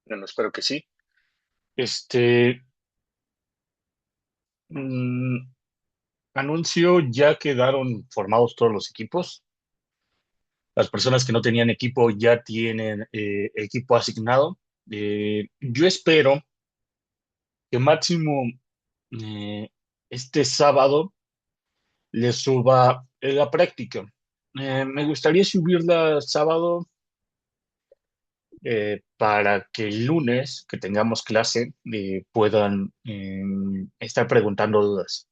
Bueno, espero que sí. Este mm, Anuncio, ya quedaron formados todos los equipos. Las personas que no tenían equipo ya tienen equipo asignado. Yo espero que máximo eh, este sábado les suba la práctica. Me gustaría subirla sábado para que el lunes que tengamos clase puedan estar preguntando dudas.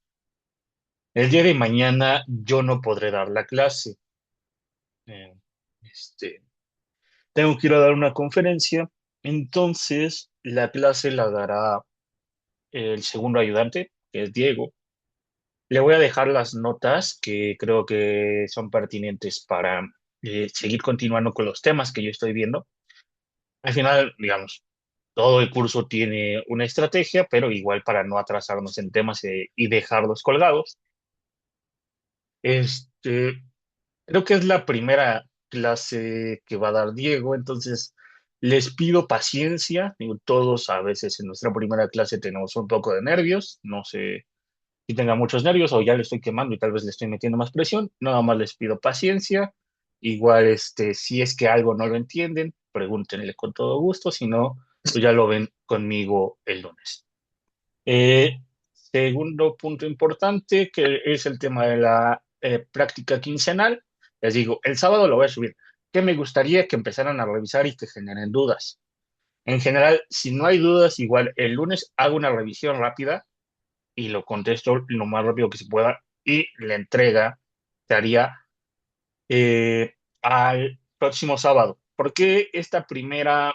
El día de mañana yo no podré dar la clase. Eh, este, Tengo que ir a dar una conferencia, entonces la clase la dará el segundo ayudante, que es Diego. Le voy a dejar las notas que creo que son pertinentes para seguir continuando con los temas que yo estoy viendo. Al final, digamos, todo el curso tiene una estrategia, pero igual para no atrasarnos en temas y dejarlos colgados. Este, Creo que es la primera clase que va a dar Diego, entonces les pido paciencia. Digo, todos a veces en nuestra primera clase tenemos un poco de nervios, no sé si tenga muchos nervios o ya le estoy quemando y tal vez le estoy metiendo más presión. Nada más les pido paciencia. Igual, si es que algo no lo entienden, pregúntenle con todo gusto, si no, pues ya lo ven conmigo el lunes. Segundo punto importante, que es el tema de la práctica quincenal. Les digo, el sábado lo voy a subir. ¿Qué me gustaría que empezaran a revisar y que generen dudas? En general, si no hay dudas, igual el lunes hago una revisión rápida y lo contesto lo más rápido que se pueda y la entrega se haría al próximo sábado. ¿Por qué esta primera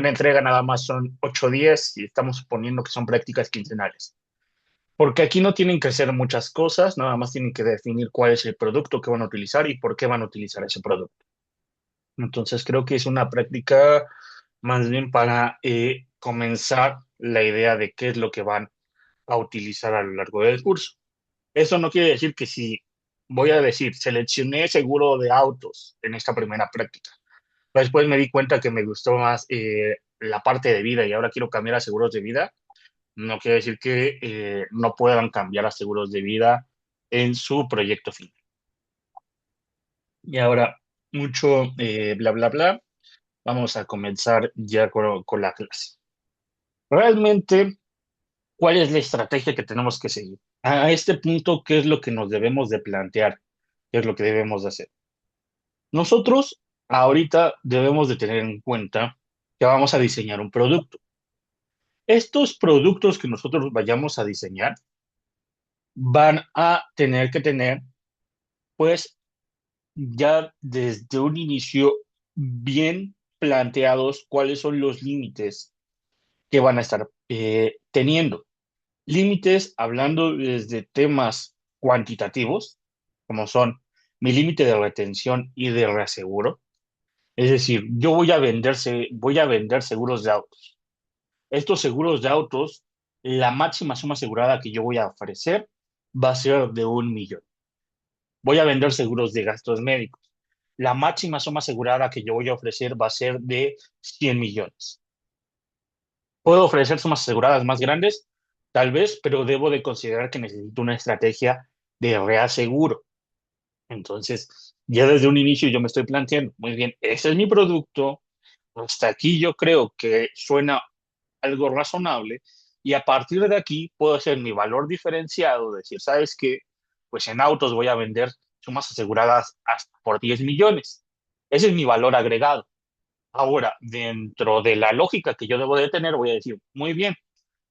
entrega nada más son 8 días y estamos suponiendo que son prácticas quincenales? Porque aquí no tienen que hacer muchas cosas, nada más tienen que definir cuál es el producto que van a utilizar y por qué van a utilizar ese producto. Entonces creo que es una práctica más bien para comenzar la idea de qué es lo que van a utilizar a lo largo del curso. Eso no quiere decir que si voy a decir, seleccioné seguro de autos en esta primera práctica, pero después me di cuenta que me gustó más la parte de vida y ahora quiero cambiar a seguros de vida. No quiere decir que no puedan cambiar a seguros de vida en su proyecto final. Y ahora, mucho bla, bla, bla. Vamos a comenzar ya con la clase. Realmente, ¿cuál es la estrategia que tenemos que seguir? A este punto, ¿qué es lo que nos debemos de plantear? ¿Qué es lo que debemos de hacer? Nosotros ahorita debemos de tener en cuenta que vamos a diseñar un producto. Estos productos que nosotros vayamos a diseñar van a tener que tener, pues, ya desde un inicio bien planteados cuáles son los límites que van a estar teniendo. Límites hablando desde temas cuantitativos, como son mi límite de retención y de reaseguro. Es decir, yo voy a vender seguros de autos. Estos seguros de autos, la máxima suma asegurada que yo voy a ofrecer va a ser de 1 millón. Voy a vender seguros de gastos médicos. La máxima suma asegurada que yo voy a ofrecer va a ser de 100 millones. ¿Puedo ofrecer sumas aseguradas más grandes? Tal vez, pero debo de considerar que necesito una estrategia de reaseguro. Entonces, ya desde un inicio yo me estoy planteando, muy bien, ese es mi producto, hasta aquí yo creo que suena algo razonable y a partir de aquí puedo hacer mi valor diferenciado, decir, ¿sabes qué? Pues en autos voy a vender sumas aseguradas hasta por 10 millones. Ese es mi valor agregado. Ahora, dentro de la lógica que yo debo de tener, voy a decir, muy bien,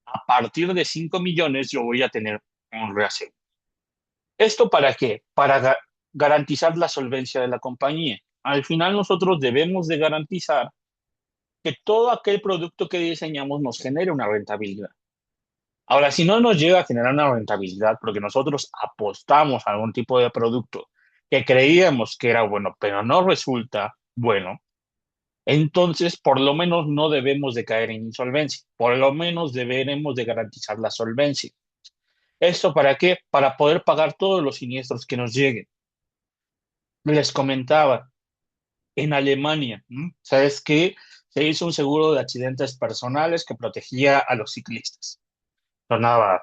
a partir de 5 millones yo voy a tener un reaseguro. ¿Esto para qué? Para garantizar la solvencia de la compañía. Al final nosotros debemos de garantizar que todo aquel producto que diseñamos nos genere una rentabilidad. Ahora, si no nos llega a generar una rentabilidad porque nosotros apostamos a algún tipo de producto que creíamos que era bueno, pero no resulta bueno, entonces por lo menos no debemos de caer en insolvencia, por lo menos deberemos de garantizar la solvencia. ¿Esto para qué? Para poder pagar todos los siniestros que nos lleguen. Les comentaba, en Alemania. ¿Sabes qué? Se hizo un seguro de accidentes personales que protegía a los ciclistas. Sonaba,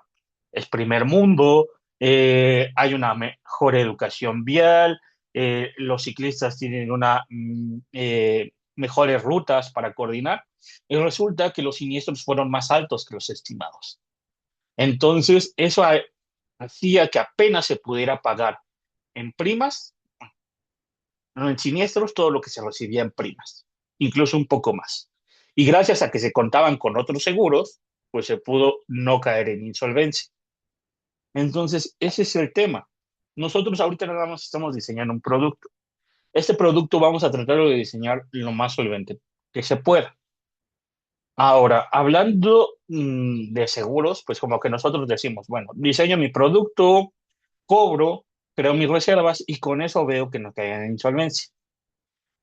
es primer mundo, hay una mejor educación vial, los ciclistas tienen mejores rutas para coordinar, y resulta que los siniestros fueron más altos que los estimados. Entonces, hacía que apenas se pudiera pagar en primas, no en siniestros, todo lo que se recibía en primas, incluso un poco más. Y gracias a que se contaban con otros seguros, pues se pudo no caer en insolvencia. Entonces, ese es el tema. Nosotros ahorita nada más estamos diseñando un producto. Este producto vamos a tratar de diseñar lo más solvente que se pueda. Ahora, hablando de seguros, pues como que nosotros decimos, bueno, diseño mi producto, cobro, creo mis reservas y con eso veo que no caigan en insolvencia.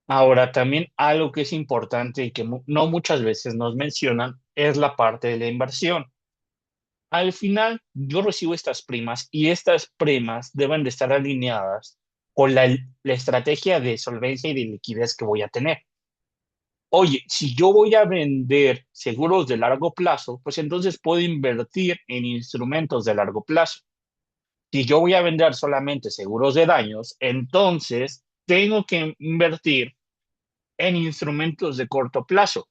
Ahora, también algo que es importante y que no muchas veces nos mencionan es la parte de la inversión. Al final, yo recibo estas primas y estas primas deben de estar alineadas con la estrategia de solvencia y de liquidez que voy a tener. Oye, si yo voy a vender seguros de largo plazo, pues entonces puedo invertir en instrumentos de largo plazo. Si yo voy a vender solamente seguros de daños, entonces tengo que invertir en instrumentos de corto plazo.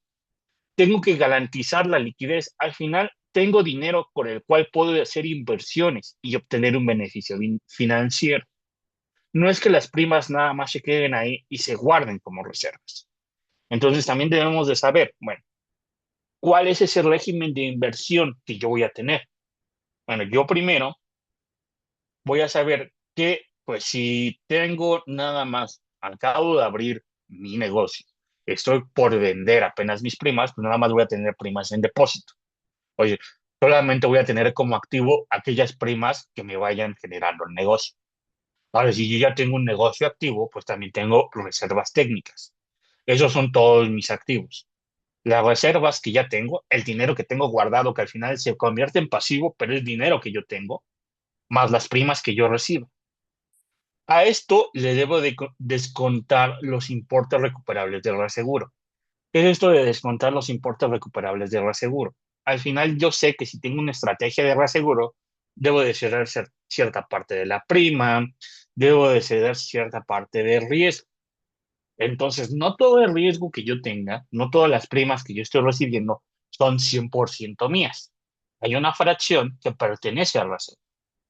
Tengo que garantizar la liquidez. Al final, tengo dinero con el cual puedo hacer inversiones y obtener un beneficio financiero. No es que las primas nada más se queden ahí y se guarden como reservas. Entonces, también debemos de saber, bueno, ¿cuál es ese régimen de inversión que yo voy a tener? Bueno, yo primero voy a saber que, pues, si tengo nada más, acabo de abrir mi negocio, estoy por vender apenas mis primas, pues nada más voy a tener primas en depósito. Oye, solamente voy a tener como activo aquellas primas que me vayan generando el negocio. Ahora, si yo ya tengo un negocio activo, pues también tengo reservas técnicas. Esos son todos mis activos. Las reservas que ya tengo, el dinero que tengo guardado, que al final se convierte en pasivo, pero es dinero que yo tengo, más las primas que yo recibo. A esto le debo de descontar los importes recuperables del reaseguro. ¿Qué es esto de descontar los importes recuperables de reaseguro? Al final yo sé que si tengo una estrategia de reaseguro, debo de ceder cierta parte de la prima, debo de ceder cierta parte de riesgo. Entonces, no todo el riesgo que yo tenga, no todas las primas que yo estoy recibiendo son 100% mías. Hay una fracción que pertenece al reaseguro.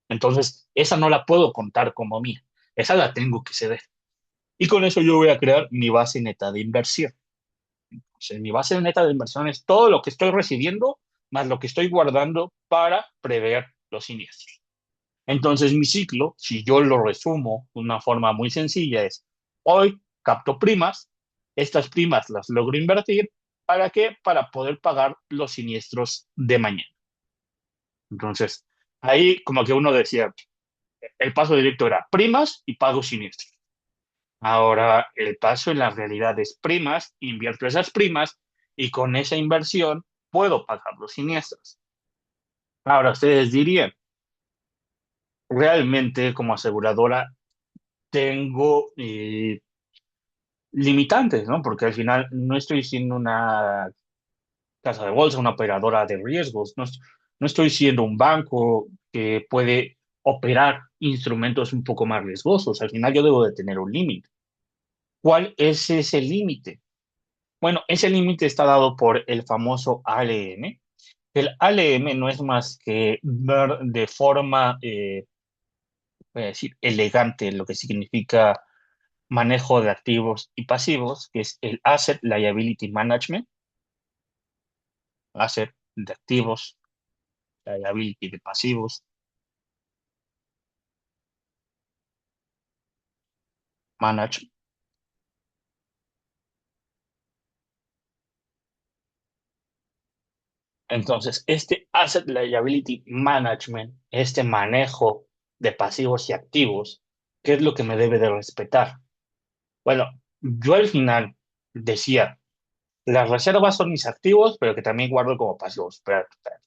Entonces, esa no la puedo contar como mía. Esa la tengo que ceder. Y con eso yo voy a crear mi base neta de inversión. Sea, mi base neta de inversión es todo lo que estoy recibiendo más lo que estoy guardando para prever los siniestros. Entonces, mi ciclo, si yo lo resumo de una forma muy sencilla, es hoy capto primas, estas primas las logro invertir, ¿para qué? Para poder pagar los siniestros de mañana. Entonces, ahí como que uno decía, el paso directo era primas y pago siniestros. Ahora, el paso en la realidad es primas, invierto esas primas y con esa inversión puedo pagar los siniestros. Ahora, ustedes dirían, realmente como aseguradora tengo limitantes, ¿no? Porque al final no estoy siendo una casa de bolsa, una operadora de riesgos, no estoy siendo un banco que puede operar instrumentos un poco más riesgosos. Al final yo debo de tener un límite. ¿Cuál es ese límite? Bueno, ese límite está dado por el famoso ALM. El ALM no es más que ver de forma, voy a decir, elegante lo que significa manejo de activos y pasivos, que es el Asset Liability Management, Asset de activos, Liability de pasivos, Management. Entonces, este Asset Liability Management, este manejo de pasivos y activos, ¿qué es lo que me debe de respetar? Bueno, yo al final decía, las reservas son mis activos, pero que también guardo como pasivos. Espérate, espérate.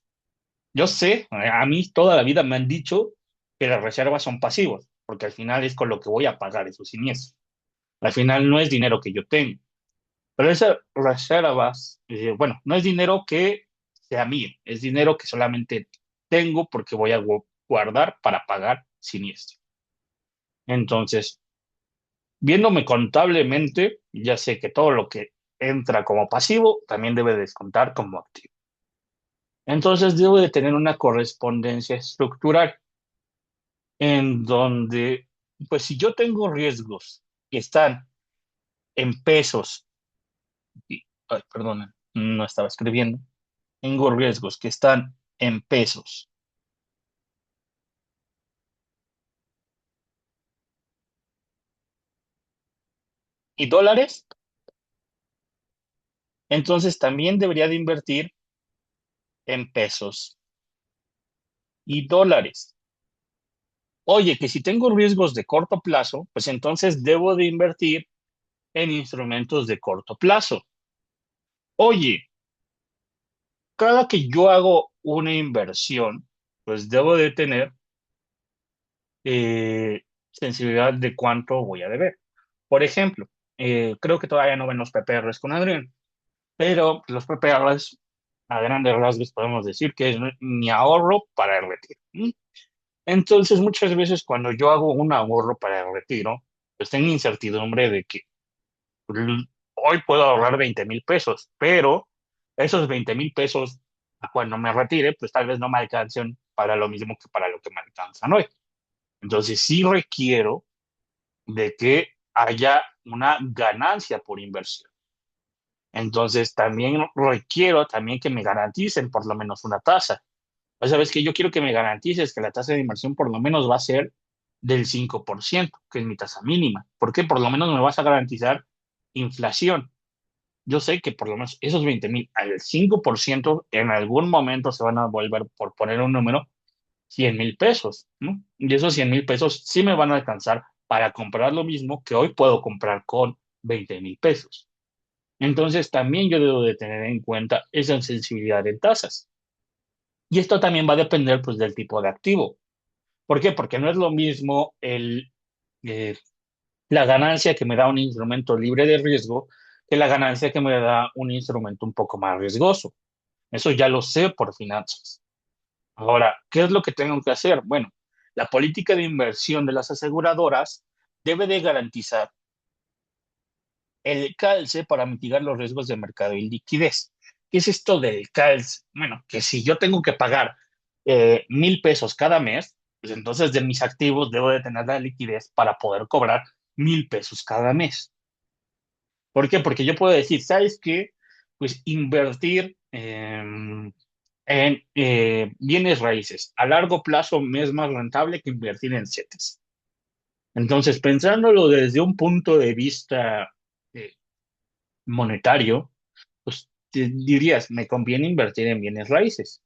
Yo sé, a mí toda la vida me han dicho que las reservas son pasivos, porque al final es con lo que voy a pagar esos siniestros. Al final no es dinero que yo tengo, pero esas reservas, bueno, no es dinero que sea mío, es dinero que solamente tengo porque voy a guardar para pagar siniestro. Entonces, viéndome contablemente, ya sé que todo lo que entra como pasivo también debe descontar como activo. Entonces, debo de tener una correspondencia estructural en donde, pues si yo tengo riesgos que están en pesos, ay, perdón, no estaba escribiendo, tengo riesgos que están en pesos y dólares, entonces también debería de invertir en pesos y dólares. Oye, que si tengo riesgos de corto plazo, pues entonces debo de invertir en instrumentos de corto plazo. Oye, cada que yo hago una inversión, pues debo de tener sensibilidad de cuánto voy a deber. Por ejemplo, creo que todavía no ven los PPRs con Adrián, pero los PPRs, a grandes rasgos, podemos decir que es mi ahorro para el retiro. ¿M? Entonces, muchas veces cuando yo hago un ahorro para el retiro, pues tengo incertidumbre de que hoy puedo ahorrar 20,000 pesos, pero esos 20,000 pesos, cuando me retire, pues tal vez no me alcancen para lo mismo que para lo que me alcanzan hoy. Entonces, sí requiero de que haya una ganancia por inversión. Entonces, también requiero también que me garanticen por lo menos una tasa. O sabes que yo quiero que me garantices que la tasa de inversión por lo menos va a ser del 5%, que es mi tasa mínima. ¿Por qué? Por lo menos me vas a garantizar inflación. Yo sé que por lo menos esos 20,000 al 5% en algún momento se van a volver, por poner un número, 100,000 pesos, ¿no? Y esos 100,000 pesos sí me van a alcanzar para comprar lo mismo que hoy puedo comprar con 20,000 pesos. Entonces también yo debo de tener en cuenta esa sensibilidad en tasas. Y esto también va a depender pues del tipo de activo. ¿Por qué? Porque no es lo mismo eh, la ganancia que me da un instrumento libre de riesgo que la ganancia que me da un instrumento un poco más riesgoso. Eso ya lo sé por finanzas. Ahora, ¿qué es lo que tengo que hacer? Bueno, la política de inversión de las aseguradoras debe de garantizar el calce para mitigar los riesgos de mercado y liquidez. ¿Qué es esto del calce? Bueno, que si yo tengo que pagar 1,000 pesos cada mes, pues entonces de mis activos debo de tener la liquidez para poder cobrar 1,000 pesos cada mes. ¿Por qué? Porque yo puedo decir, ¿sabes qué? Pues invertir en bienes raíces a largo plazo me es más rentable que invertir en CETES. Entonces, pensándolo desde un punto de vista eh, monetario, pues te dirías, me conviene invertir en bienes raíces.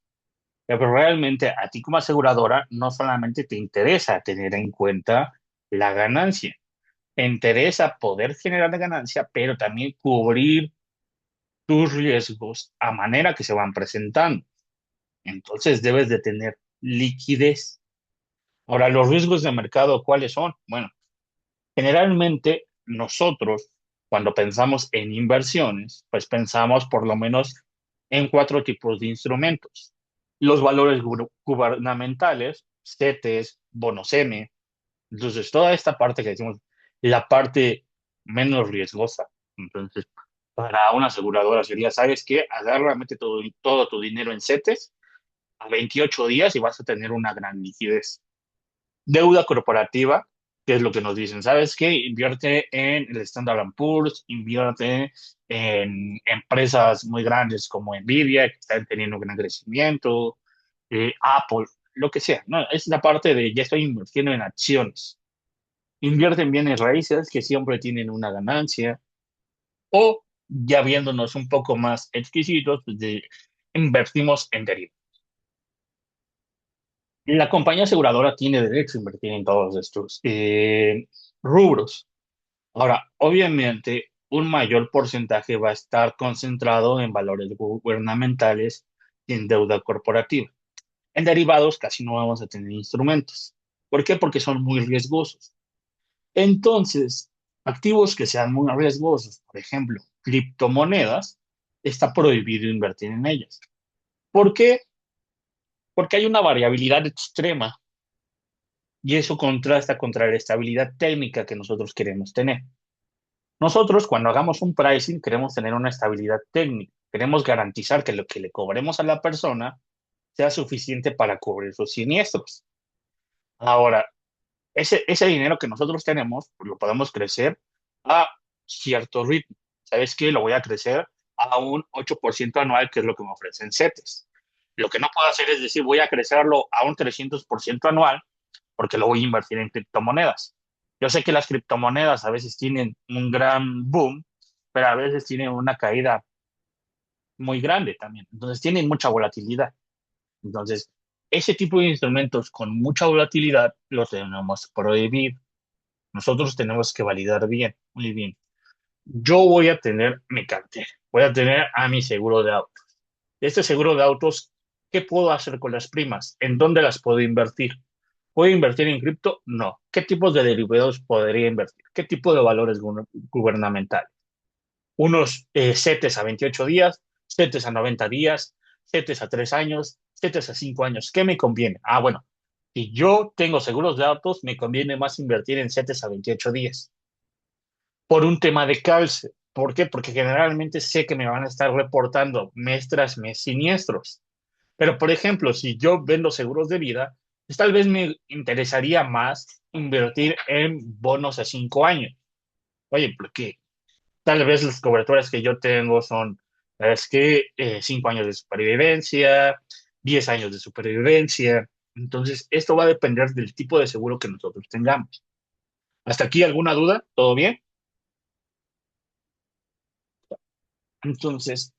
Pero realmente a ti como aseguradora no solamente te interesa tener en cuenta la ganancia, te interesa poder generar la ganancia, pero también cubrir tus riesgos a manera que se van presentando. Entonces debes de tener liquidez. Ahora, los riesgos de mercado, ¿cuáles son? Bueno, generalmente nosotros, cuando pensamos en inversiones, pues pensamos por lo menos en cuatro tipos de instrumentos. Los valores gubernamentales, CETES, bonos M. Entonces, toda esta parte que decimos, la parte menos riesgosa. Entonces, para una aseguradora sería, ¿sabes qué? Agarra, mete todo tu dinero en CETES a 28 días y vas a tener una gran liquidez. Deuda corporativa, que es lo que nos dicen, ¿sabes qué? Invierte en el Standard Poor's, invierte en empresas muy grandes como Nvidia, que están teniendo un gran crecimiento, Apple, lo que sea, ¿no? Es la parte de ya estoy invirtiendo en acciones. Invierte en bienes raíces que siempre tienen una ganancia, o ya viéndonos un poco más exquisitos, pues invertimos en derivados. La compañía aseguradora tiene derecho a invertir en todos estos rubros. Ahora, obviamente, un mayor porcentaje va a estar concentrado en valores gubernamentales y en deuda corporativa. En derivados casi no vamos a tener instrumentos. ¿Por qué? Porque son muy riesgosos. Entonces, Activos que sean muy riesgosos, por ejemplo, criptomonedas, está prohibido invertir en ellas. ¿Por qué? Porque hay una variabilidad extrema y eso contrasta contra la estabilidad técnica que nosotros queremos tener. Nosotros, cuando hagamos un pricing, queremos tener una estabilidad técnica. Queremos garantizar que lo que le cobremos a la persona sea suficiente para cubrir sus siniestros. Ahora, ese dinero que nosotros tenemos, pues lo podemos crecer a cierto ritmo. ¿Sabes qué? Lo voy a crecer a un 8% anual, que es lo que me ofrecen CETES. Lo que no puedo hacer es decir, voy a crecerlo a un 300% anual, porque lo voy a invertir en criptomonedas. Yo sé que las criptomonedas a veces tienen un gran boom, pero a veces tienen una caída muy grande también. Entonces tienen mucha volatilidad. Entonces, ese tipo de instrumentos con mucha volatilidad los tenemos prohibido. Nosotros tenemos que validar bien, muy bien. Yo voy a tener mi cartera, voy a tener a mi seguro de autos. Este seguro de autos, ¿qué puedo hacer con las primas? ¿En dónde las puedo invertir? ¿Puedo invertir en cripto? No. ¿Qué tipos de derivados podría invertir? ¿Qué tipo de valores gubernamentales? Unos CETES a 28 días, CETES a 90 días, CETES a 3 años, CETES a 5 años. ¿Qué me conviene? Ah, bueno, si yo tengo seguros de autos, me conviene más invertir en CETES a 28 días por un tema de calce. ¿Por qué? Porque generalmente sé que me van a estar reportando mes tras mes siniestros. Pero, por ejemplo, si yo vendo seguros de vida, pues tal vez me interesaría más invertir en bonos a 5 años. Oye, porque tal vez las coberturas que yo tengo son, es que 5 años de supervivencia, 10 años de supervivencia. Entonces, esto va a depender del tipo de seguro que nosotros tengamos. ¿Hasta aquí alguna duda? ¿Todo bien? Entonces,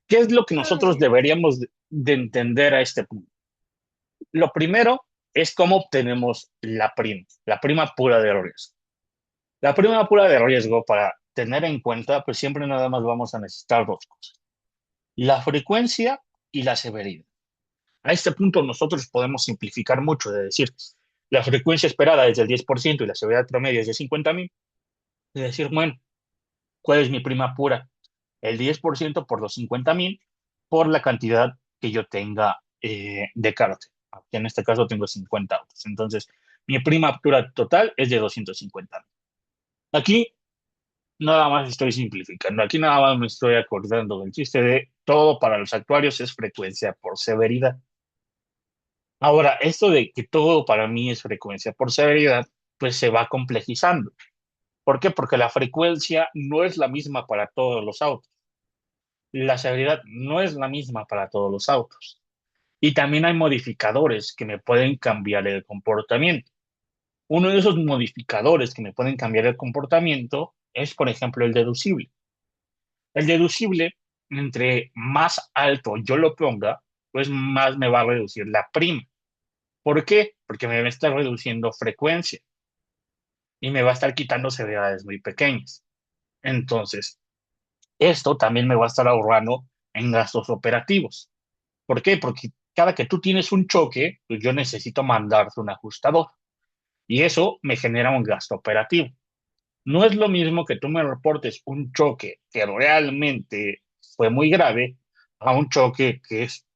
¿qué es lo que nosotros deberíamos de entender a este punto? Lo primero es cómo obtenemos la prima pura de riesgo. La prima pura de riesgo, para tener en cuenta, pues siempre nada más vamos a necesitar dos cosas: la frecuencia y la severidad. A este punto nosotros podemos simplificar mucho de decir, la frecuencia esperada es del 10% y la severidad promedio es de 50,000. Es decir, bueno, ¿cuál es mi prima pura? El 10% por los 50,000 por la cantidad que yo tenga de carta. En este caso tengo 50 autos. Entonces, mi prima pura total es de 250,000. Aquí nada más estoy simplificando. Aquí nada más me estoy acordando del chiste de todo para los actuarios es frecuencia por severidad. Ahora, esto de que todo para mí es frecuencia por severidad, pues se va complejizando. ¿Por qué? Porque la frecuencia no es la misma para todos los autos. La severidad no es la misma para todos los autos. Y también hay modificadores que me pueden cambiar el comportamiento. Uno de esos modificadores que me pueden cambiar el comportamiento es, por ejemplo, el deducible. El deducible, entre más alto yo lo ponga, pues más me va a reducir la prima. ¿Por qué? Porque me va a estar reduciendo frecuencia y me va a estar quitando severidades muy pequeñas. Entonces, esto también me va a estar ahorrando en gastos operativos. ¿Por qué? Porque cada que tú tienes un choque, pues yo necesito mandarte un ajustador y eso me genera un gasto operativo. No es lo mismo que tú me reportes un choque que realmente fue muy grave a un choque que es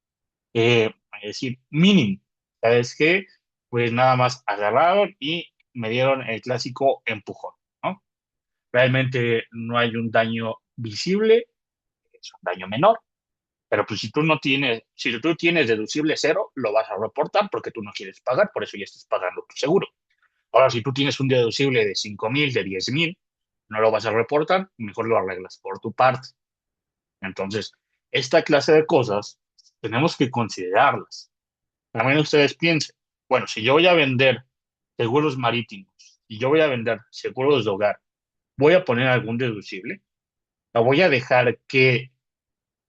decir, mínimo. ¿Sabes qué? Pues nada más agarraron y me dieron el clásico empujón, ¿no? Realmente no hay un daño visible, es un daño menor, pero pues si tú tienes deducible cero, lo vas a reportar porque tú no quieres pagar, por eso ya estás pagando tu seguro. Ahora, si tú tienes un deducible de 5,000, de 10,000, no lo vas a reportar, mejor lo arreglas por tu parte. Entonces, esta clase de cosas tenemos que considerarlas. También ustedes piensen, bueno, si yo voy a vender seguros marítimos, si yo voy a vender seguros de hogar, ¿voy a poner algún deducible? ¿O voy a dejar que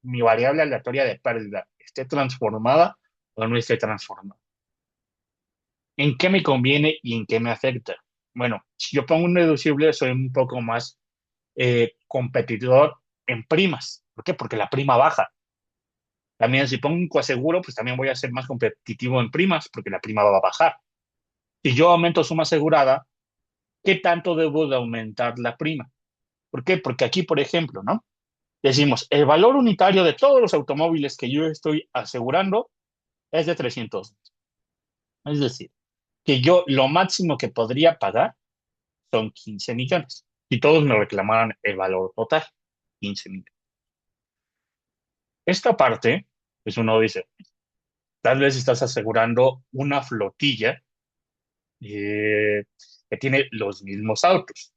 mi variable aleatoria de pérdida esté transformada o no esté transformada? ¿En qué me conviene y en qué me afecta? Bueno, si yo pongo un deducible, soy un poco más competidor en primas. ¿Por qué? Porque la prima baja. También si pongo un coaseguro, pues también voy a ser más competitivo en primas porque la prima va a bajar. Si yo aumento suma asegurada, ¿qué tanto debo de aumentar la prima? ¿Por qué? Porque aquí, por ejemplo, ¿no? Decimos, el valor unitario de todos los automóviles que yo estoy asegurando es de 300. Es decir, que yo lo máximo que podría pagar son 15 millones. Si todos me reclamaran el valor total, 15 millones. Esta parte, pues uno dice, tal vez estás asegurando una flotilla eh, que tiene los mismos autos,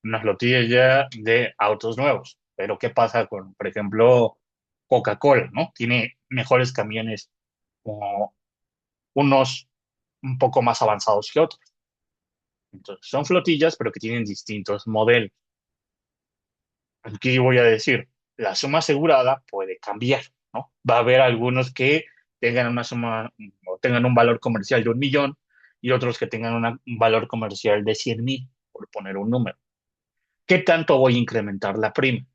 una flotilla ya de autos nuevos. Pero ¿qué pasa con, por ejemplo, Coca-Cola, ¿no? Tiene mejores camiones, como unos un poco más avanzados que otros. Entonces, son flotillas, pero que tienen distintos modelos. Aquí voy a decir, la suma asegurada puede cambiar, ¿no? Va a haber algunos que tengan una suma o tengan un valor comercial de 1 millón y otros que tengan un valor comercial de 100,000, por poner un número. ¿Qué tanto voy a incrementar la prima?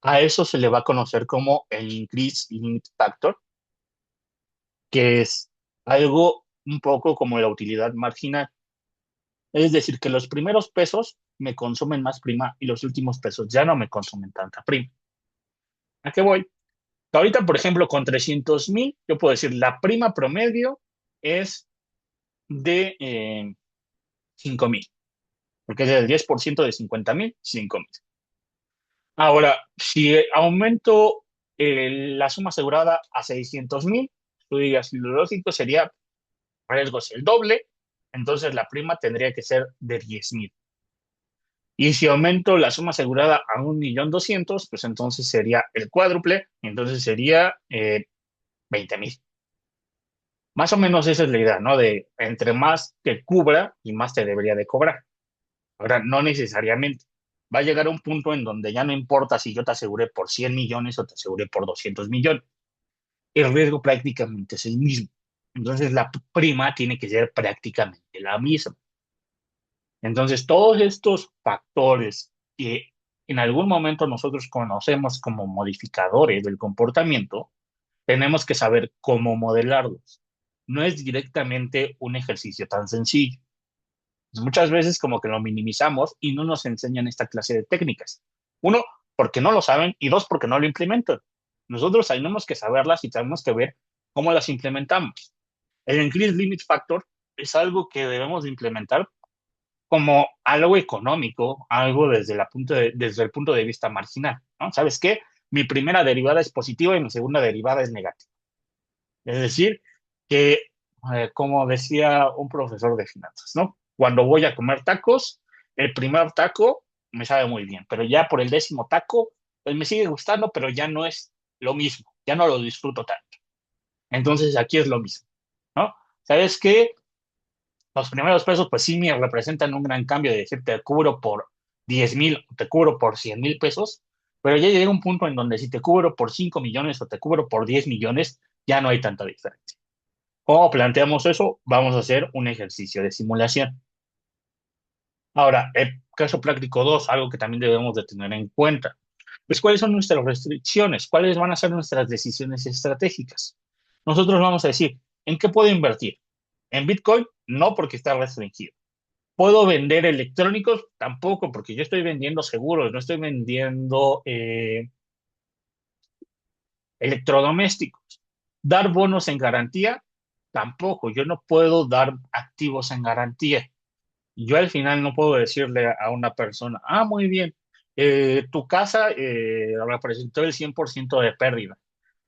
A eso se le va a conocer como el increase limit factor, que es algo un poco como la utilidad marginal. Es decir, que los primeros pesos me consumen más prima y los últimos pesos ya no me consumen tanta prima. ¿A qué voy? Ahorita, por ejemplo, con 300,000, yo puedo decir, la prima promedio es de 5,000, porque es el 10% de 50,000, 5,000. Ahora, si aumento la suma asegurada a 600,000, tú digas, lo lógico sería riesgos el doble, entonces la prima tendría que ser de 10,000. Y si aumento la suma asegurada a 1,200,000, pues entonces sería el cuádruple, entonces sería 20,000. Más o menos esa es la idea, ¿no? De entre más te cubra y más te debería de cobrar. Ahora, no necesariamente. Va a llegar un punto en donde ya no importa si yo te aseguré por 100 millones o te aseguré por 200 millones. El riesgo prácticamente es el mismo. Entonces, la prima tiene que ser prácticamente la misma. Entonces, todos estos factores que en algún momento nosotros conocemos como modificadores del comportamiento, tenemos que saber cómo modelarlos. No es directamente un ejercicio tan sencillo. Muchas veces como que lo minimizamos y no nos enseñan esta clase de técnicas. Uno, porque no lo saben y dos, porque no lo implementan. Nosotros tenemos que saberlas y tenemos que ver cómo las implementamos. El Increase Limit Factor es algo que debemos de implementar como algo económico, algo desde el punto de vista marginal, ¿no? ¿Sabes qué? Mi primera derivada es positiva y mi segunda derivada es negativa. Es decir, que, como decía un profesor de finanzas, ¿no? Cuando voy a comer tacos, el primer taco me sabe muy bien, pero ya por el 10.º taco, pues me sigue gustando, pero ya no es lo mismo, ya no lo disfruto tanto. Entonces aquí es lo mismo, ¿no? ¿Sabes qué? Los primeros pesos, pues sí me representan un gran cambio de decir, te cubro por 10,000, te cubro por 100,000 pesos, pero ya llega un punto en donde si te cubro por 5 millones o te cubro por 10 millones, ya no hay tanta diferencia. ¿Cómo planteamos eso? Vamos a hacer un ejercicio de simulación. Ahora, el caso práctico 2, algo que también debemos de tener en cuenta. Pues, ¿cuáles son nuestras restricciones? ¿Cuáles van a ser nuestras decisiones estratégicas? Nosotros vamos a decir, ¿en qué puedo invertir? En Bitcoin, no, porque está restringido. ¿Puedo vender electrónicos? Tampoco, porque yo estoy vendiendo seguros, no estoy vendiendo electrodomésticos. ¿Dar bonos en garantía? Tampoco, yo no puedo dar activos en garantía. Yo al final no puedo decirle a una persona, ah, muy bien, tu casa representó el 100% de pérdida.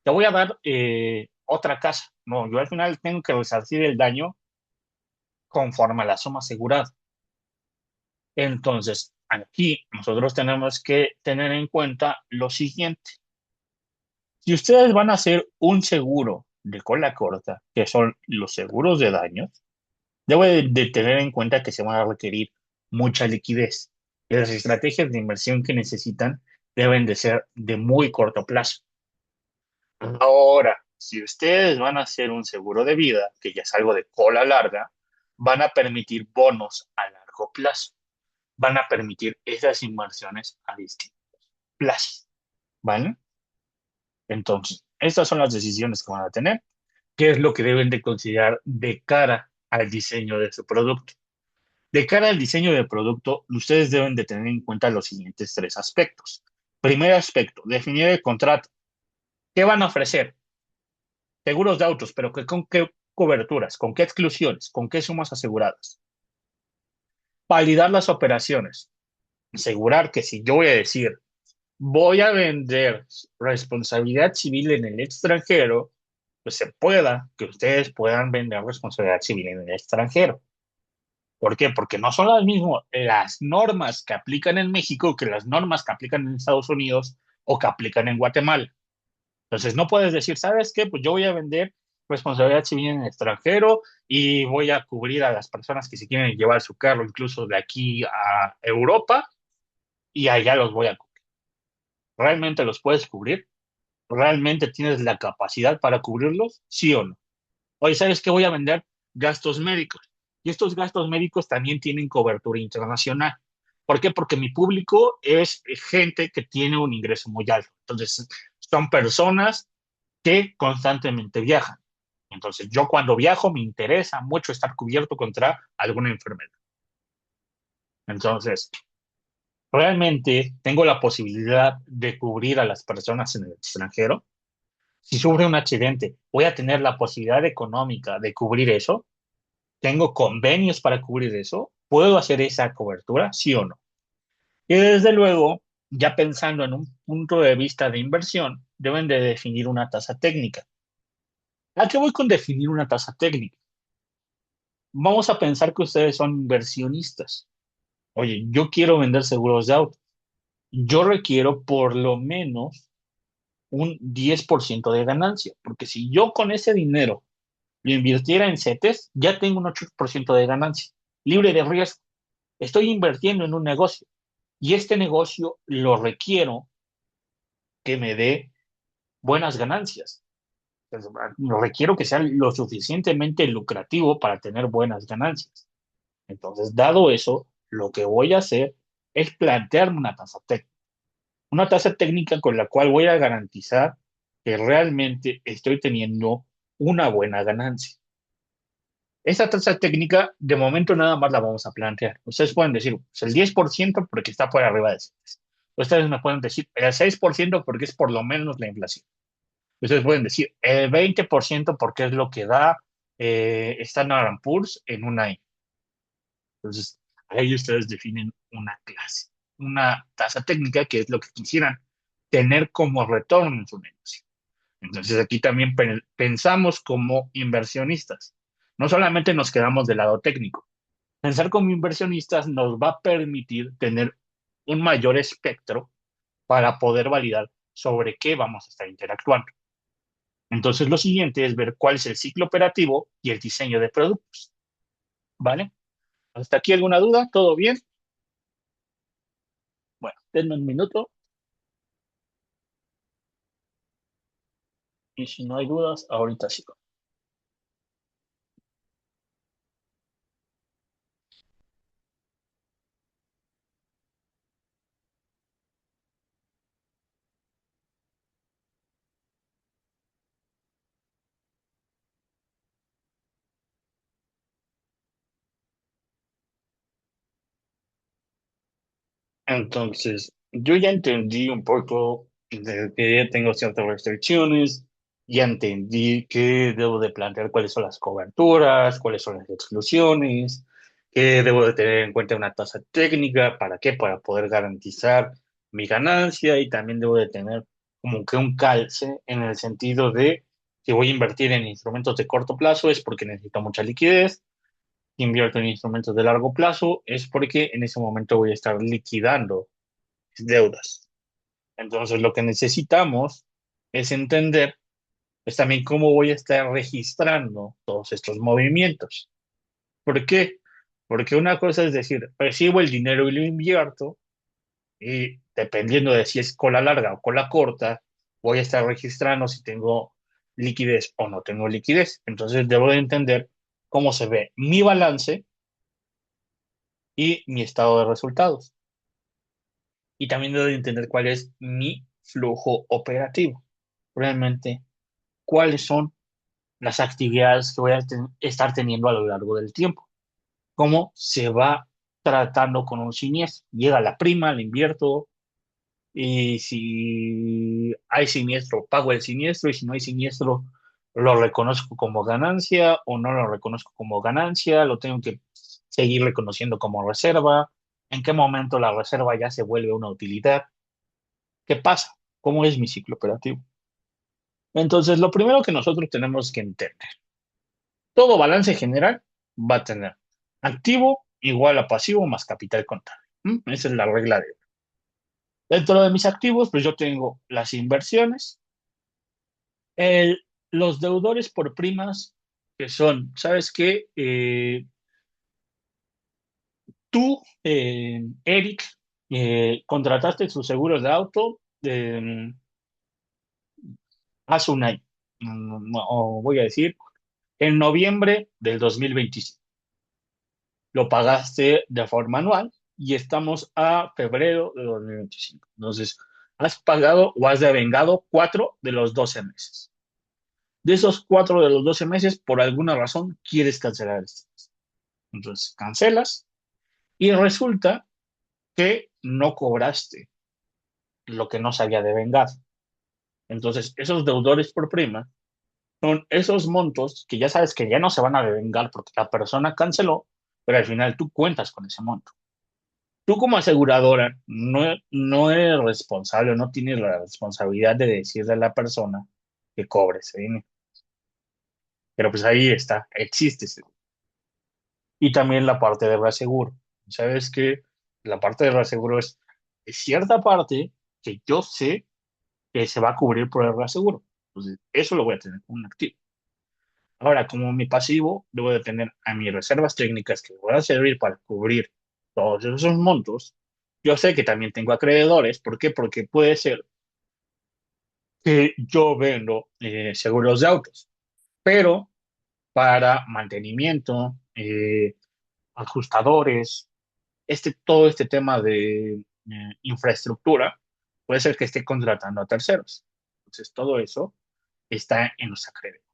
Te voy a dar otra casa. No, yo al final tengo que resarcir el daño conforme a la suma asegurada. Entonces, aquí nosotros tenemos que tener en cuenta lo siguiente. Si ustedes van a hacer un seguro de cola corta, que son los seguros de daños, debe de tener en cuenta que se van a requerir mucha liquidez. Y las estrategias de inversión que necesitan deben de ser de muy corto plazo. Ahora, si ustedes van a hacer un seguro de vida, que ya es algo de cola larga, van a permitir bonos a largo plazo. Van a permitir esas inversiones a distintos plazos. ¿Vale? Entonces, estas son las decisiones que van a tener. ¿Qué es lo que deben de considerar de cara al diseño de su producto? De cara al diseño del producto, ustedes deben de tener en cuenta los siguientes tres aspectos. Primer aspecto, definir el contrato. ¿Qué van a ofrecer? Seguros de autos, pero ¿con qué coberturas? ¿Con qué exclusiones? ¿Con qué sumas aseguradas? Validar las operaciones. Asegurar que si yo voy a decir, voy a vender responsabilidad civil en el extranjero, pues se pueda, que ustedes puedan vender responsabilidad civil en el extranjero. ¿Por qué? Porque no son las mismas las normas que aplican en México que las normas que aplican en Estados Unidos o que aplican en Guatemala. Entonces no puedes decir, ¿sabes qué? Pues yo voy a vender responsabilidad civil en el extranjero y voy a cubrir a las personas que se quieren llevar su carro incluso de aquí a Europa y allá los voy a cubrir. ¿Realmente los puedes cubrir? ¿Realmente tienes la capacidad para cubrirlos? ¿Sí o no? Oye, ¿sabes qué? Voy a vender gastos médicos. Y estos gastos médicos también tienen cobertura internacional. ¿Por qué? Porque mi público es gente que tiene un ingreso muy alto. Entonces, son personas que constantemente viajan. Entonces, yo cuando viajo me interesa mucho estar cubierto contra alguna enfermedad. Entonces, realmente tengo la posibilidad de cubrir a las personas en el extranjero. Si sufre un accidente, voy a tener la posibilidad económica de cubrir eso. ¿Tengo convenios para cubrir eso? ¿Puedo hacer esa cobertura? ¿Sí o no? Y desde luego, ya pensando en un punto de vista de inversión, deben de definir una tasa técnica. ¿A qué voy con definir una tasa técnica? Vamos a pensar que ustedes son inversionistas. Oye, yo quiero vender seguros de auto. Yo requiero por lo menos un 10% de ganancia, porque si yo con ese dinero lo invirtiera en CETES, ya tengo un 8% de ganancia, libre de riesgo. Estoy invirtiendo en un negocio y este negocio lo requiero que me dé buenas ganancias. Entonces, lo requiero que sea lo suficientemente lucrativo para tener buenas ganancias. Entonces, dado eso, lo que voy a hacer es plantearme una tasa técnica. Una tasa técnica con la cual voy a garantizar que realmente estoy teniendo una buena ganancia. Esa tasa técnica, de momento nada más la vamos a plantear. Ustedes pueden decir, pues el 10% porque está por arriba de 6. Ustedes me pueden decir el 6% porque es por lo menos la inflación. Ustedes pueden decir el 20% porque es lo que da Standard Poor's en un año. Entonces, ahí ustedes definen una clase, una tasa técnica que es lo que quisieran tener como retorno en su negocio. Entonces, aquí también pensamos como inversionistas. No solamente nos quedamos del lado técnico. Pensar como inversionistas nos va a permitir tener un mayor espectro para poder validar sobre qué vamos a estar interactuando. Entonces, lo siguiente es ver cuál es el ciclo operativo y el diseño de productos. ¿Vale? ¿Hasta aquí alguna duda? ¿Todo bien? Bueno, denme un minuto y si no hay dudas, ahorita sigo. Entonces, yo ya entendí un poco de que tengo ciertas restricciones, ya entendí que debo de plantear cuáles son las coberturas, cuáles son las exclusiones, que debo de tener en cuenta una tasa técnica, ¿para qué? Para poder garantizar mi ganancia y también debo de tener como que un calce en el sentido de si voy a invertir en instrumentos de corto plazo es porque necesito mucha liquidez, si invierto en instrumentos de largo plazo es porque en ese momento voy a estar liquidando deudas. Entonces, lo que necesitamos es entender pues, también cómo voy a estar registrando todos estos movimientos. ¿Por qué? Porque una cosa es decir, recibo el dinero y lo invierto, y dependiendo de si es cola larga o cola corta, voy a estar registrando si tengo liquidez o no tengo liquidez. Entonces, debo de entender cómo se ve mi balance y mi estado de resultados. Y también debo de entender cuál es mi flujo operativo. Realmente cuáles son las actividades que voy a estar teniendo a lo largo del tiempo. cómo se va tratando con un siniestro. Llega la prima, le invierto, y si hay siniestro, pago el siniestro, y si no hay siniestro, lo reconozco como ganancia o no lo reconozco como ganancia, lo tengo que seguir reconociendo como reserva. ¿En qué momento la reserva ya se vuelve una utilidad? ¿Qué pasa? ¿Cómo es mi ciclo operativo? Entonces, lo primero que nosotros tenemos que entender, todo balance general va a tener activo igual a pasivo más capital contable. Esa es la regla de... Dentro de mis activos, pues yo tengo las inversiones, el- los deudores por primas, que son, ¿sabes qué? Tú, Eric, contrataste sus seguros de auto hace un año, o voy a decir, en noviembre del 2025. Lo pagaste de forma anual y estamos a febrero de 2025. Entonces, has pagado o has devengado 4 de los 12 meses. De esos 4 de los 12 meses, por alguna razón, quieres cancelar este mes. Entonces, cancelas y resulta que no cobraste lo que no se había devengado. Entonces, esos deudores por prima son esos montos que ya sabes que ya no se van a devengar porque la persona canceló, pero al final tú cuentas con ese monto. Tú como aseguradora no eres responsable, no tienes la responsabilidad de decirle a la persona que cobre ese dinero. Pero pues ahí está, existe ese. Y también la parte de reaseguro. ¿Sabes que la parte de reaseguro es cierta parte que yo sé que se va a cubrir por el reaseguro? Entonces, eso lo voy a tener como un activo. Ahora, como mi pasivo, debo de tener a mis reservas técnicas que me van a servir para cubrir todos esos montos. Yo sé que también tengo acreedores. ¿Por qué? Porque puede ser que yo vendo seguros de autos, pero para mantenimiento, ajustadores, todo este tema de infraestructura, puede ser que esté contratando a terceros. Entonces, todo eso está en los acreedores.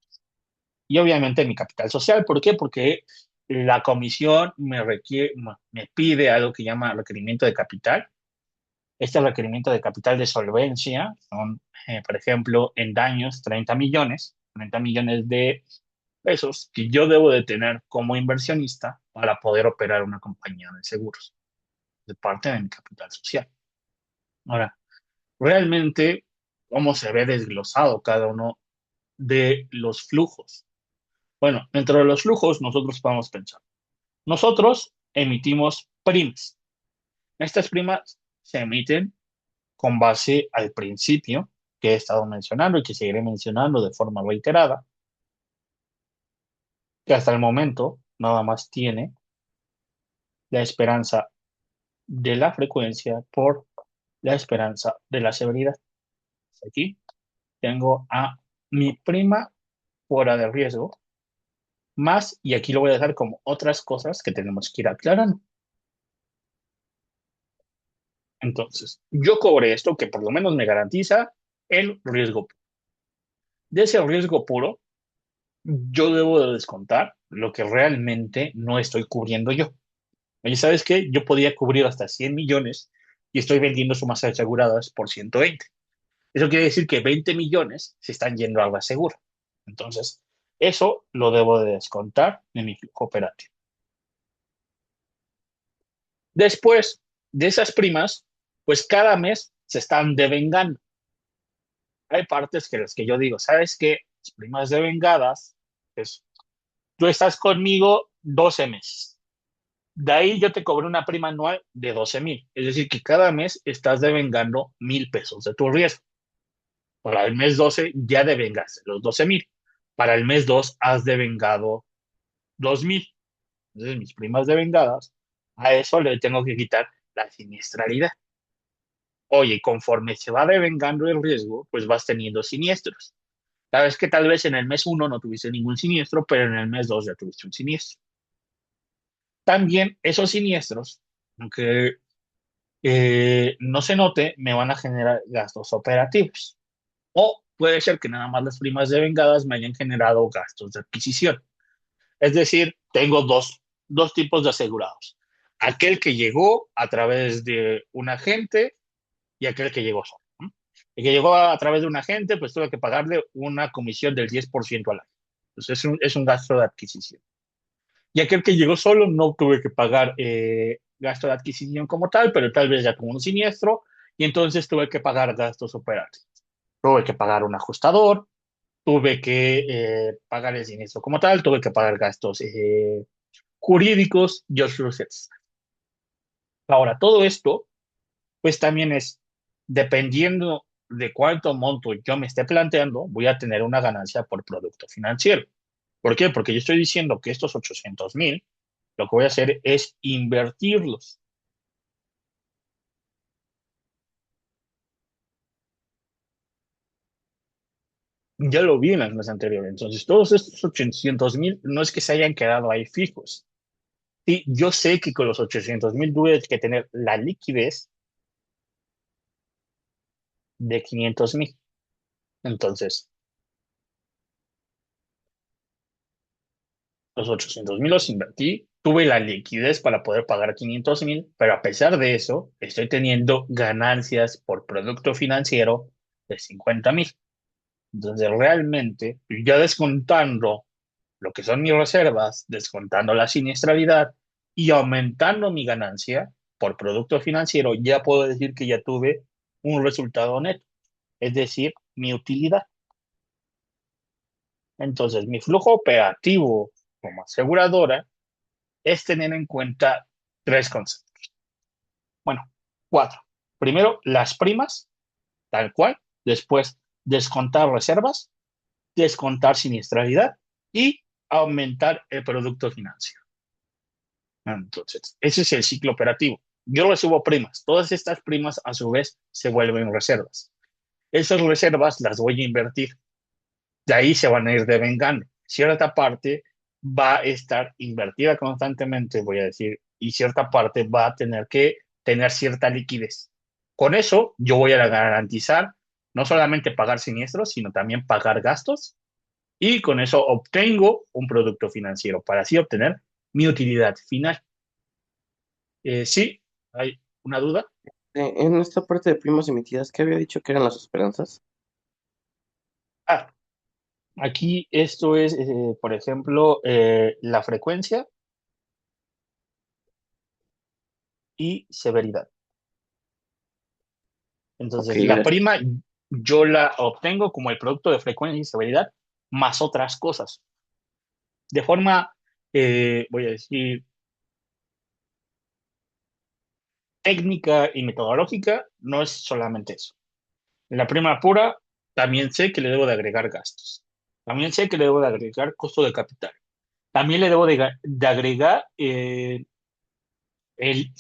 Y obviamente mi capital social. ¿Por qué? Porque la comisión me pide algo que llama requerimiento de capital. Este requerimiento de capital de solvencia son, por ejemplo, en daños, 30 millones de pesos que yo debo de tener como inversionista para poder operar una compañía de seguros, de parte de mi capital social. Ahora, realmente, ¿cómo se ve desglosado cada uno de los flujos? Bueno, dentro de los flujos nosotros podemos pensar. Nosotros emitimos primas. Estas primas se emiten con base al principio que he estado mencionando y que seguiré mencionando de forma reiterada, que hasta el momento nada más tiene la esperanza de la frecuencia por la esperanza de la severidad. Aquí tengo a mi prima fuera de riesgo, más, y aquí lo voy a dejar como otras cosas que tenemos que ir aclarando. Entonces, yo cobré esto que por lo menos me garantiza el riesgo. De ese riesgo puro, yo debo de descontar lo que realmente no estoy cubriendo yo. Oye, ¿sabes qué? Yo podía cubrir hasta 100 millones y estoy vendiendo sumas aseguradas por 120. Eso quiere decir que 20 millones se están yendo a la segura. Entonces, eso lo debo de descontar de mi flujo operativo. Después de esas primas, pues cada mes se están devengando. Hay partes que las que yo digo, ¿sabes qué? Las primas devengadas, pues tú estás conmigo 12 meses. De ahí yo te cobré una prima anual de 12,000. Es decir, que cada mes estás devengando 1,000 pesos de tu riesgo. Para el mes 12 ya devengaste los 12,000. Para el mes 2 has devengado 2,000. Entonces, mis primas devengadas, a eso le tengo que quitar la siniestralidad. Oye, conforme se va devengando el riesgo, pues vas teniendo siniestros. Sabes que tal vez en el mes 1 no tuviste ningún siniestro, pero en el mes 2 ya tuviste un siniestro. También esos siniestros, aunque no se note, me van a generar gastos operativos. O puede ser que nada más las primas de vengadas me hayan generado gastos de adquisición. Es decir, tengo dos. dos tipos de asegurados. Aquel que llegó a través de un agente y aquel que llegó solo, ¿no? El que llegó a través de un agente, pues tuve que pagarle una comisión del 10% al año. Entonces es un gasto de adquisición. Y aquel que llegó solo no tuve que pagar gasto de adquisición como tal, pero tal vez ya como un siniestro, y entonces tuve que pagar gastos operativos. Tuve que pagar un ajustador, tuve que pagar el siniestro como tal, tuve que pagar gastos jurídicos y otros, etcétera. Ahora, todo esto, pues también es, dependiendo de cuánto monto yo me esté planteando, voy a tener una ganancia por producto financiero. ¿Por qué? Porque yo estoy diciendo que estos 800,000, lo que voy a hacer es invertirlos. Ya lo vi en las meses anteriores. Entonces, todos estos 800,000 no es que se hayan quedado ahí fijos. Sí, yo sé que con los 800,000 tuve que tener la liquidez de 500,000. Entonces, los 800,000 los invertí, tuve la liquidez para poder pagar 500,000, pero a pesar de eso, estoy teniendo ganancias por producto financiero de 50,000. Entonces, realmente, ya descontando lo que son mis reservas, descontando la siniestralidad y aumentando mi ganancia por producto financiero, ya puedo decir que ya tuve un resultado neto, es decir, mi utilidad. Entonces, mi flujo operativo como aseguradora es tener en cuenta tres conceptos. Bueno, cuatro. Primero, las primas, tal cual. Después, descontar reservas, descontar siniestralidad y aumentar el producto financiero. Entonces, ese es el ciclo operativo. Yo recibo primas. Todas estas primas, a su vez, se vuelven reservas. Esas reservas las voy a invertir. De ahí se van a ir devengando. Cierta parte va a estar invertida constantemente, voy a decir, y cierta parte va a tener que tener cierta liquidez. Con eso, yo voy a garantizar no solamente pagar siniestros, sino también pagar gastos, y con eso obtengo un producto financiero para así obtener mi utilidad final. Sí, hay una duda. En esta parte de primas emitidas, ¿qué había dicho que eran las esperanzas? Ah, aquí esto es, por ejemplo, la frecuencia y severidad. Ok, Entonces, la gracias. prima yo la obtengo como el producto de frecuencia y severidad más otras cosas. De forma, voy a decir, técnica y metodológica, no es solamente eso. En la prima pura, también sé que le debo de agregar gastos. También sé que le debo de agregar costo de capital. También le debo de agregar el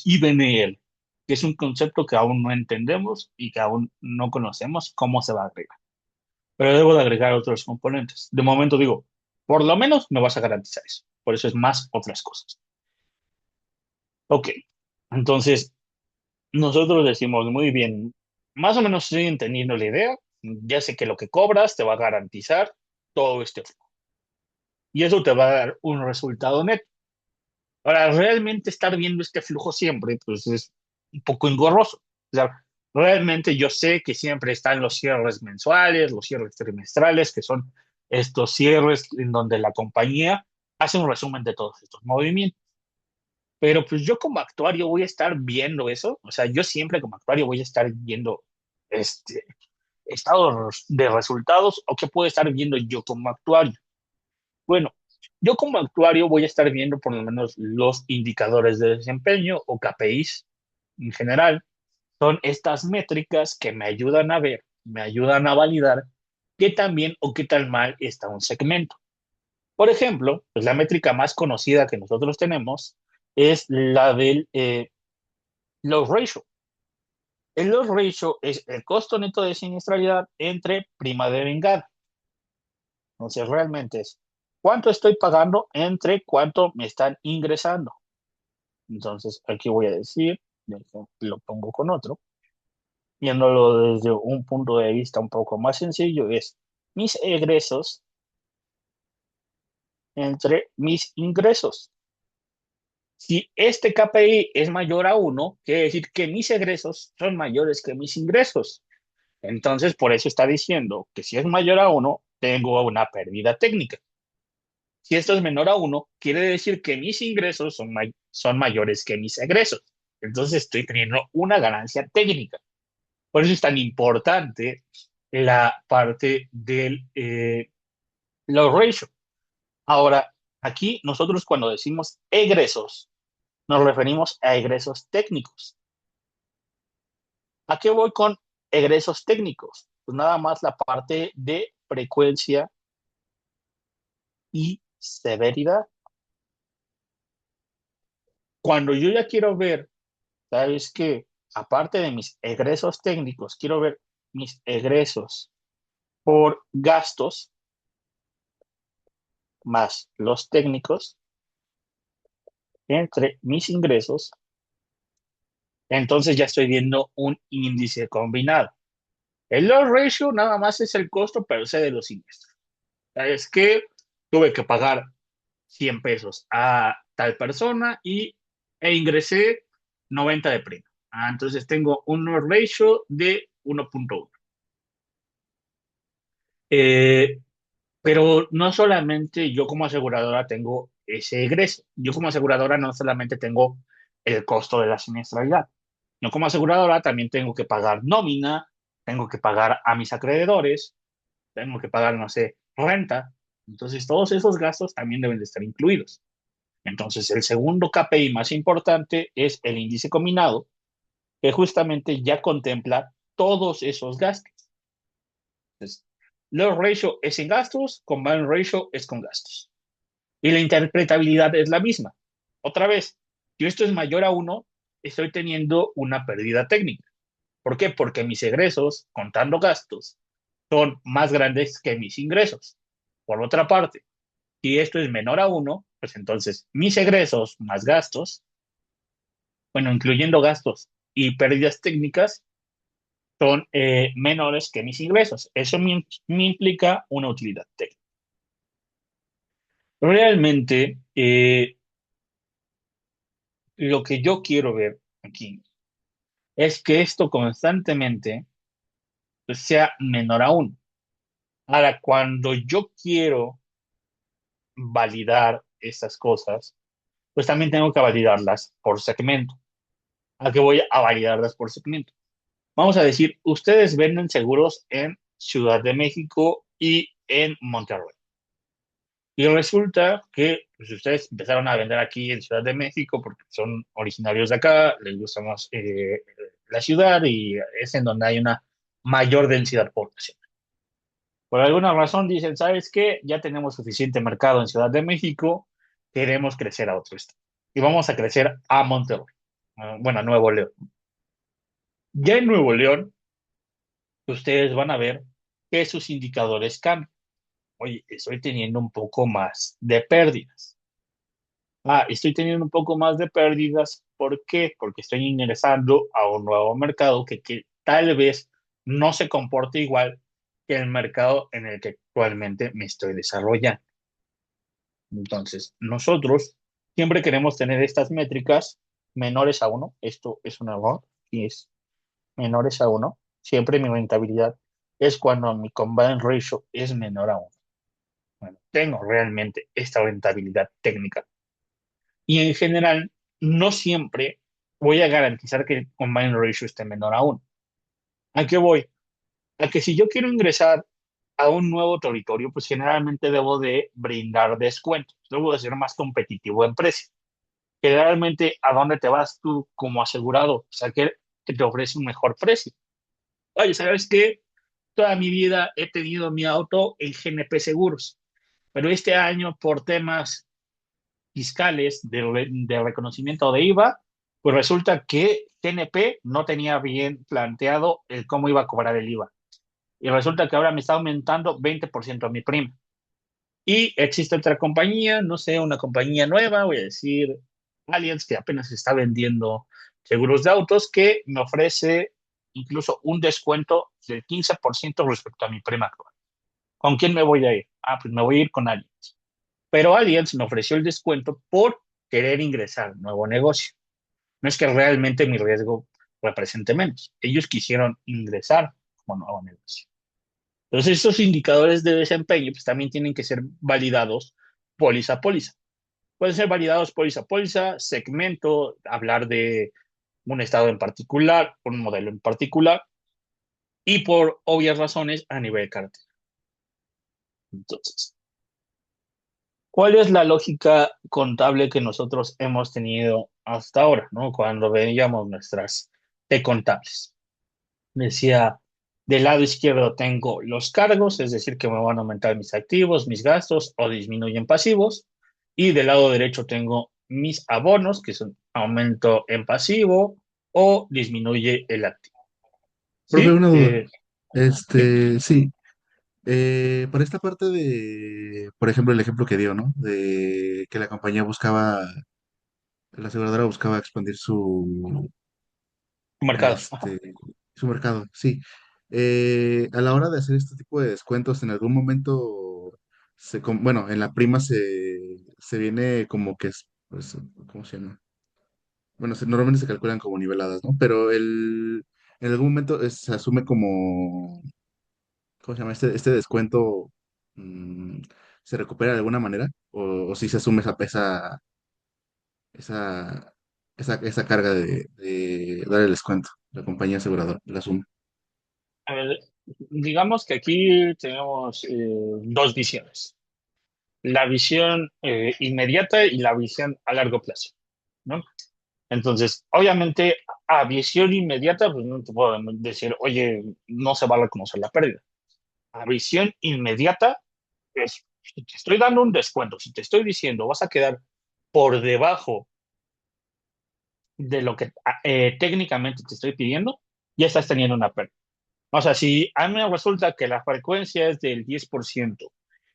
IBNL, que es un concepto que aún no entendemos y que aún no conocemos cómo se va a agregar. Pero debo de agregar otros componentes. De momento digo, por lo menos me vas a garantizar eso. Por eso es más otras cosas. Ok, entonces nosotros decimos muy bien, más o menos estoy entendiendo la idea, ya sé que lo que cobras te va a garantizar todo este flujo. Y eso te va a dar un resultado neto. Ahora, realmente estar viendo este flujo siempre, pues es un poco engorroso. O sea, realmente yo sé que siempre están los cierres mensuales, los cierres trimestrales, que son estos cierres en donde la compañía hace un resumen de todos estos movimientos. Pero pues yo como actuario voy a estar viendo eso. O sea, yo siempre como actuario voy a estar viendo este estado de resultados o qué puedo estar viendo yo como actuario. Bueno, yo como actuario voy a estar viendo por lo menos los indicadores de desempeño o KPIs en general. Son estas métricas que me ayudan a ver, me ayudan a validar qué tan bien o qué tan mal está un segmento. Por ejemplo, pues la métrica más conocida que nosotros tenemos es la del loss ratio. El loss ratio es el costo neto de siniestralidad entre prima de vengada. Entonces, realmente es cuánto estoy pagando entre cuánto me están ingresando. Entonces, aquí voy a decir, lo pongo con otro, viéndolo desde un punto de vista un poco más sencillo, es mis egresos entre mis ingresos. Si este KPI es mayor a uno, quiere decir que mis egresos son mayores que mis ingresos. Entonces, por eso está diciendo que si es mayor a uno, tengo una pérdida técnica. Si esto es menor a uno, quiere decir que mis ingresos son mayores que mis egresos. Entonces, estoy teniendo una ganancia técnica. Por eso es tan importante la parte del los ratio. Ahora, aquí nosotros cuando decimos egresos, nos referimos a egresos técnicos. ¿A qué voy con egresos técnicos? Pues nada más la parte de frecuencia y severidad. Cuando yo ya quiero ver, ¿sabes qué? Aparte de mis egresos técnicos, quiero ver mis egresos por gastos más los técnicos entre mis ingresos, entonces ya estoy viendo un índice combinado. El loss ratio nada más es el costo per se de los ingresos. ¿Sabes qué? Tuve que pagar 100 pesos a tal persona e ingresé 90 de prima. Entonces tengo un loss ratio de 1.1. Eh, pero no solamente yo como aseguradora tengo ese egreso. Yo como aseguradora no solamente tengo el costo de la siniestralidad. Yo como aseguradora también tengo que pagar nómina, tengo que pagar a mis acreedores, tengo que pagar, no sé, renta. Entonces todos esos gastos también deben de estar incluidos. Entonces el segundo KPI más importante es el índice combinado, que justamente ya contempla todos esos gastos. Entonces, loss ratio es sin gastos, combined ratio es con gastos. Y la interpretabilidad es la misma. Otra vez, si esto es mayor a uno, estoy teniendo una pérdida técnica. ¿Por qué? Porque mis egresos, contando gastos, son más grandes que mis ingresos. Por otra parte, si esto es menor a uno, pues entonces mis egresos más gastos, bueno, incluyendo gastos y pérdidas técnicas, son menores que mis ingresos. Eso me implica una utilidad técnica. Realmente, lo que yo quiero ver aquí es que esto constantemente pues, sea menor a uno. Ahora, cuando yo quiero validar estas cosas, pues también tengo que validarlas por segmento. ¿A qué voy a validarlas por segmento? Vamos a decir, ustedes venden seguros en Ciudad de México y en Monterrey. Y resulta que pues, ustedes empezaron a vender aquí en Ciudad de México porque son originarios de acá, les gusta más la ciudad y es en donde hay una mayor densidad poblacional. Por alguna razón dicen, ¿sabes qué? Ya tenemos suficiente mercado en Ciudad de México, queremos crecer a otro estado. Y vamos a crecer a Monterrey, bueno, a Nuevo León. Ya en Nuevo León, ustedes van a ver que sus indicadores cambian. Oye, estoy teniendo un poco más de pérdidas. Estoy teniendo un poco más de pérdidas. ¿Por qué? Porque estoy ingresando a un nuevo mercado que tal vez no se comporte igual que el mercado en el que actualmente me estoy desarrollando. Entonces, nosotros siempre queremos tener estas métricas menores a uno. Esto es un error y es menores a uno. Siempre mi rentabilidad es cuando mi combined ratio es menor a uno. Bueno, tengo realmente esta rentabilidad técnica. Y en general, no siempre voy a garantizar que el combined ratio esté menor a uno. ¿A qué voy? A que si yo quiero ingresar a un nuevo territorio, pues generalmente debo de brindar descuentos. Debo de ser más competitivo en precio. Generalmente, ¿a dónde te vas tú como asegurado? O sea, que te ofrece un mejor precio. Oye, ¿sabes qué? Toda mi vida he tenido mi auto en GNP Seguros, pero este año por temas fiscales de reconocimiento de IVA, pues resulta que GNP no tenía bien planteado el cómo iba a cobrar el IVA. Y resulta que ahora me está aumentando 20% mi prima. Y existe otra compañía, no sé, una compañía nueva, voy a decir Allianz, que apenas está vendiendo seguros de autos, que me ofrece incluso un descuento del 15% respecto a mi prima actual. ¿Con quién me voy a ir? Pues me voy a ir con Allianz. Pero Allianz me ofreció el descuento porque querer ingresar a un nuevo negocio. No es que realmente mi riesgo represente menos. Ellos quisieron ingresar como nuevo negocio. Entonces, estos indicadores de desempeño pues, también tienen que ser validados póliza a póliza. Pueden ser validados póliza a póliza, segmento, hablar de un estado en particular, un modelo en particular, y por obvias razones a nivel de cartera. Entonces, ¿cuál es la lógica contable que nosotros hemos tenido hasta ahora, ¿no? Cuando veíamos nuestras T contables. Decía, del lado izquierdo tengo los cargos, es decir, que me van a aumentar mis activos, mis gastos o disminuyen pasivos. Y del lado derecho tengo mis abonos, que son aumento en pasivo o disminuye el activo. Profe, ¿Sí? una duda. Sí, Sí, para esta parte de, por ejemplo, el ejemplo que dio, ¿no? De que la compañía buscaba, la aseguradora buscaba expandir mercado. Ajá. este, su mercado, sí. A la hora de hacer este tipo de descuentos, en algún momento, bueno, en la prima se viene como que es, pues, ¿cómo se llama? Bueno, normalmente se calculan como niveladas, ¿no? Pero en algún momento se asume como, ¿cómo se llama? Este descuento mm, se recupera de alguna manera, o si se asume esa, esa carga de dar el descuento, la compañía aseguradora, la suma. A ver, digamos que aquí tenemos dos visiones. La visión inmediata y la visión a largo plazo, ¿no? Entonces, obviamente, a visión inmediata, pues no te puedo decir, oye, no se va a reconocer la pérdida. A visión inmediata, es, si te estoy dando un descuento, si te estoy diciendo, vas a quedar por debajo de lo que técnicamente te estoy pidiendo, ya estás teniendo una pérdida. O sea, si a mí me resulta que la frecuencia es del 10%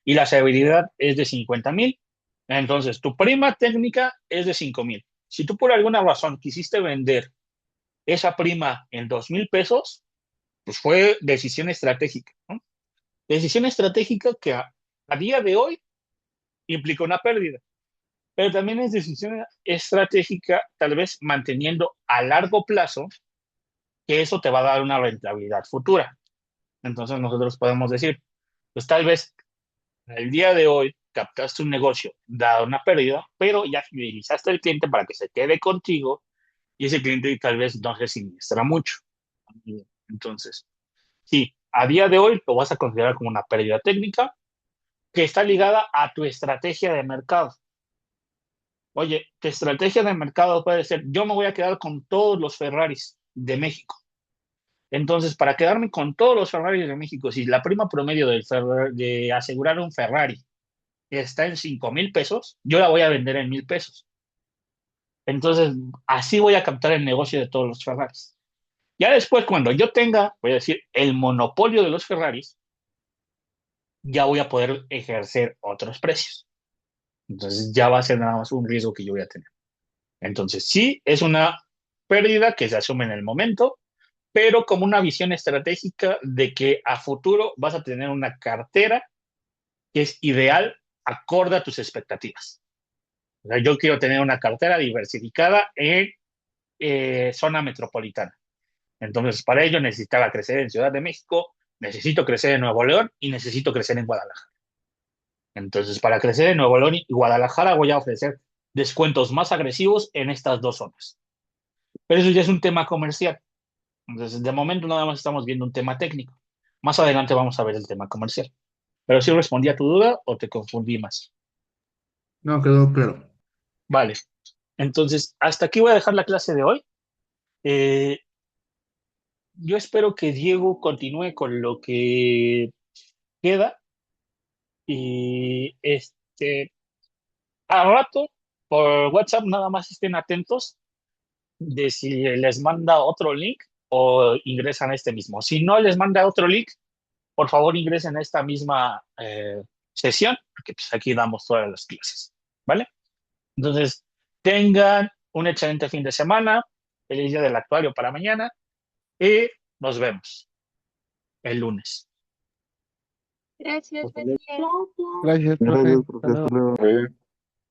y la severidad es de 50,000, entonces tu prima técnica es de 5,000. Si tú por alguna razón quisiste vender esa prima en 2,000 pesos, pues fue decisión estratégica, ¿no? Decisión estratégica que a día de hoy implica una pérdida, pero también es decisión estratégica tal vez manteniendo a largo plazo que eso te va a dar una rentabilidad futura. Entonces nosotros podemos decir, pues tal vez el día de hoy captaste un negocio, dado una pérdida, pero ya fidelizaste al cliente para que se quede contigo y ese cliente tal vez no se siniestra mucho. Entonces, sí, a día de hoy lo vas a considerar como una pérdida técnica que está ligada a tu estrategia de mercado. Oye, tu estrategia de mercado puede ser, yo me voy a quedar con todos los Ferraris de México. Entonces, para quedarme con todos los Ferraris de México, si la prima promedio de asegurar un Ferrari está en 5,000 pesos, yo la voy a vender en 1,000 pesos. Entonces, así voy a captar el negocio de todos los Ferraris. Ya después, cuando yo tenga, voy a decir, el monopolio de los Ferraris, ya voy a poder ejercer otros precios. Entonces, ya va a ser nada más un riesgo que yo voy a tener. Entonces, sí, es una pérdida que se asume en el momento, pero como una visión estratégica de que a futuro vas a tener una cartera que es ideal acorde a tus expectativas. O sea, yo quiero tener una cartera diversificada en zona metropolitana. Entonces, para ello necesitaba crecer en Ciudad de México, necesito crecer en Nuevo León y necesito crecer en Guadalajara. Entonces, para crecer en Nuevo León y Guadalajara voy a ofrecer descuentos más agresivos en estas dos zonas. Pero eso ya es un tema comercial. Entonces, de momento nada más estamos viendo un tema técnico. Más adelante vamos a ver el tema comercial. Pero si respondí a tu duda o te confundí más. No, quedó claro. Vale. Entonces, hasta aquí voy a dejar la clase de hoy. Eh, yo espero que Diego continúe con lo que queda y al rato por WhatsApp nada más estén atentos de si les manda otro link o ingresan a este mismo. Si no les manda otro link, por favor ingresen a esta misma sesión, porque pues aquí damos todas las clases, ¿vale? Entonces, tengan un excelente fin de semana, feliz día del actuario para mañana y nos vemos el lunes. Gracias, buen día. Gracias, profe. Gracias, Hasta profe. luego. Hasta luego.